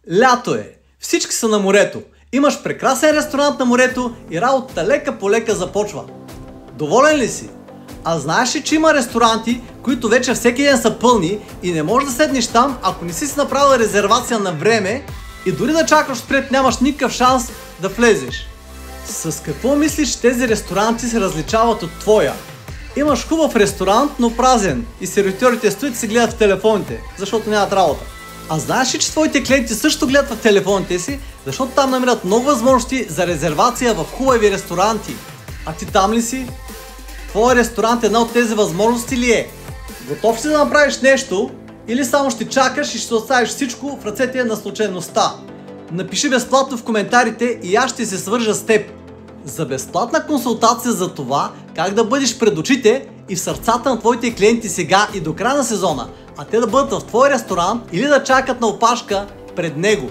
Лято е, всички са на морето, имаш прекрасен ресторант на морето и работата лека по лека започва. Доволен ли си? А знаеш ли, че има ресторанти, които вече всеки ден са пълни и не можеш да седнеш там, ако не си направил резервация на време и дори да чакаш отпред нямаш никакъв шанс да влезеш. С какво мислиш, че тези ресторанти се различават от твоя? Имаш хубав ресторант, но празен и сервитьорите стоят и се гледат в телефоните, защото нямат работа. А знаеш ли, че твоите клиенти също гледат в телефоните си, защото там намират много възможности за резервация в хубави ресторанти? А ти там ли си? Твой ресторант една от тези възможности ли е? Готов си да направиш нещо или само ще чакаш и ще оставиш всичко в ръцете на случайността? Напиши безплатно в коментарите и аз ще се свържа с теб за безплатна консултация за това как да бъдеш пред очите и в сърцата на твоите клиенти сега и до края на сезона, а те да бъдат в твой ресторант или да чакат на опашка пред него.